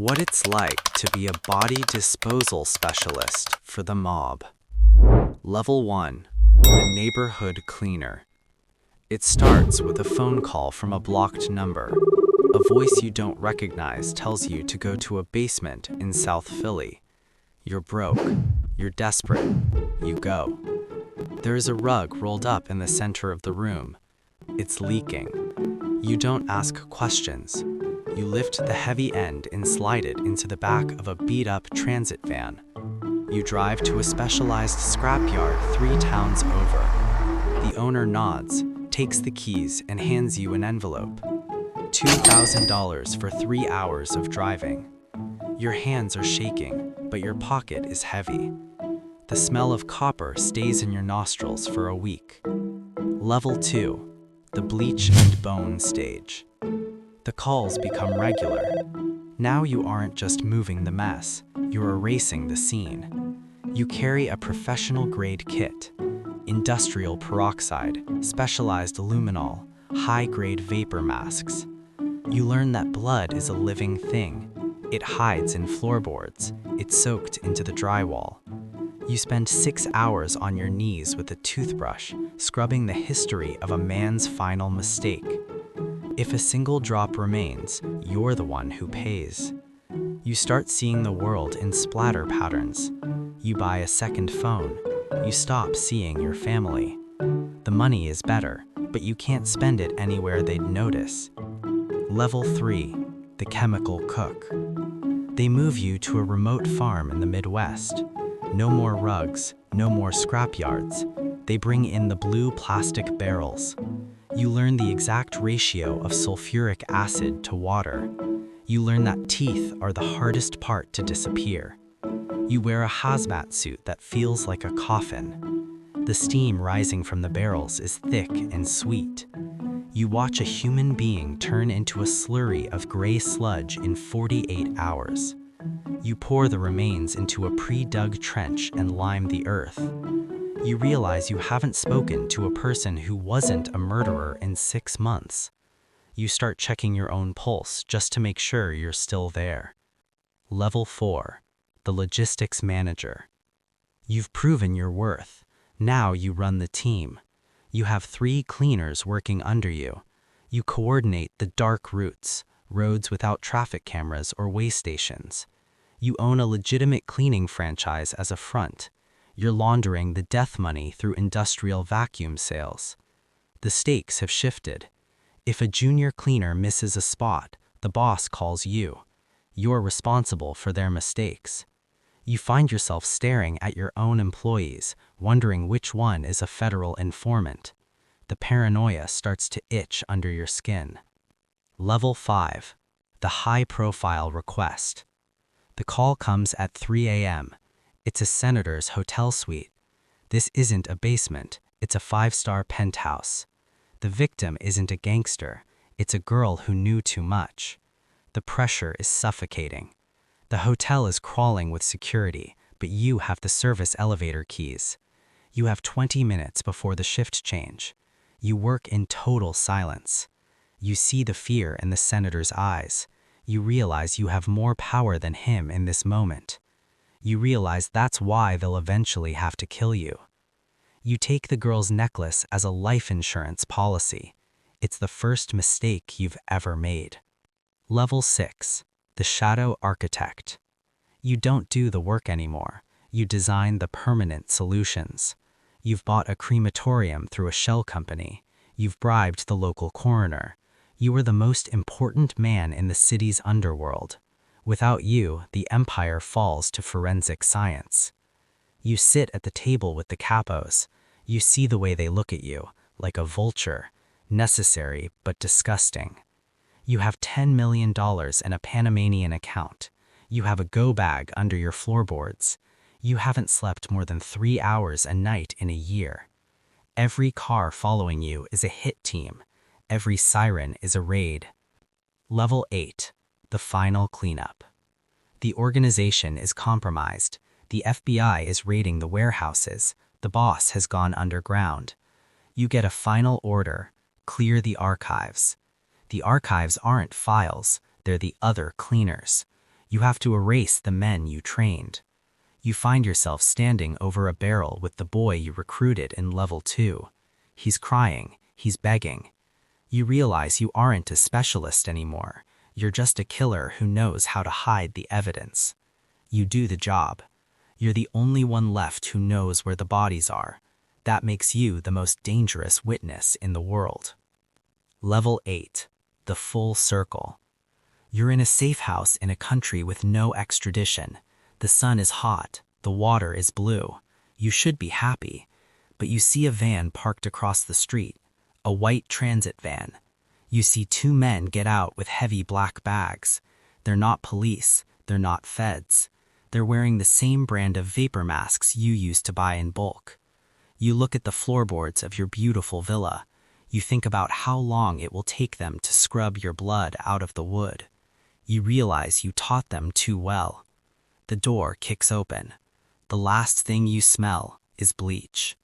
What it's like to be a body disposal specialist for the mob. Level 1. The neighborhood cleaner. It starts with a phone call from a blocked number. A voice you don't recognize tells you to go to a basement in South Philly. You're broke. You're desperate. You go. There is a rug rolled up in the center of the room. It's leaking. You don't ask questions. You lift the heavy end and slide it into the back of a beat-up transit van. You drive to a specialized scrapyard 3 towns over. The owner nods, takes the keys, and hands you an envelope. $2,000 for 3 hours of driving. Your hands are shaking, but your pocket is heavy. The smell of copper stays in your nostrils for a week. Level 2. The bleach and bone stage. The calls become regular. Now you aren't just moving the mess, you're erasing the scene. You carry a professional-grade kit: industrial peroxide, specialized luminol, high-grade vapor masks. You learn that blood is a living thing. It hides in floorboards. It's soaked into the drywall. You spend 6 hours on your knees with a toothbrush, scrubbing the history of a man's final mistake. If a single drop remains, you're the one who pays. You start seeing the world in splatter patterns. You buy a second phone. You stop seeing your family. The money is better, but you can't spend it anywhere they'd notice. Level 3. The chemical cook. They move you to a remote farm in the Midwest. No more rugs, no more scrapyards. They bring in the blue plastic barrels. You learn the exact ratio of sulfuric acid to water. You learn that teeth are the hardest part to disappear. You wear a hazmat suit that feels like a coffin. The steam rising from the barrels is thick and sweet. You watch a human being turn into a slurry of gray sludge in 48 hours. You pour the remains into a pre-dug trench and lime the earth. You realize you haven't spoken to a person who wasn't a murderer in 6 months. You start checking your own pulse just to make sure you're still there. Level 4. The logistics manager. You've proven your worth. Now you run the team. You have 3 cleaners working under you. You coordinate the dark routes, roads without traffic cameras or way stations. You own a legitimate cleaning franchise as a front. You're laundering the death money through industrial vacuum sales. The stakes have shifted. If a junior cleaner misses a spot, the boss calls you. You're responsible for their mistakes. You find yourself staring at your own employees, wondering which one is a federal informant. The paranoia starts to itch under your skin. Level 5. The high-profile request. The call comes at 3 a.m. It's a senator's hotel suite. This isn't a basement, it's a 5-star penthouse. The victim isn't a gangster, it's a girl who knew too much. The pressure is suffocating. The hotel is crawling with security, but you have the service elevator keys. You have 20 minutes before the shift change. You work in total silence. You see the fear in the senator's eyes. You realize you have more power than him in this moment. You realize that's why they'll eventually have to kill you. You take the girl's necklace as a life insurance policy. It's the first mistake you've ever made. Level 6. The shadow architect. You don't do the work anymore. You design the permanent solutions. You've bought a crematorium through a shell company. You've bribed the local coroner. You are the most important man in the city's underworld. Without you, the empire falls to forensic science. You sit at the table with the capos. You see the way they look at you, like a vulture, necessary but disgusting. You have $10 million in a Panamanian account. You have a go bag under your floorboards. You haven't slept more than 3 hours a night in a year. Every car following you is a hit team. Every siren is a raid. Level 8. The final cleanup. The organization is compromised. The FBI is raiding the warehouses. The boss has gone underground. You get a final order: clear the archives. The archives aren't files, they're the other cleaners. You have to erase the men you trained. You find yourself standing over a barrel with the boy you recruited in level 2. He's crying, he's begging. You realize you aren't a specialist anymore. You're just a killer who knows how to hide the evidence. You do the job. You're the only one left who knows where the bodies are. That makes you the most dangerous witness in the world. Level 8. The Full Circle. You're in a safe house in a country with no extradition. The sun is hot, the water is blue. You should be happy, but you see a van parked across the street, a white transit van. You see 2 men get out with heavy black bags. They're not police, they're not feds. They're wearing the same brand of vapor masks you used to buy in bulk. You look at the floorboards of your beautiful villa. You think about how long it will take them to scrub your blood out of the wood. You realize you taught them too well. The door kicks open. The last thing you smell is bleach.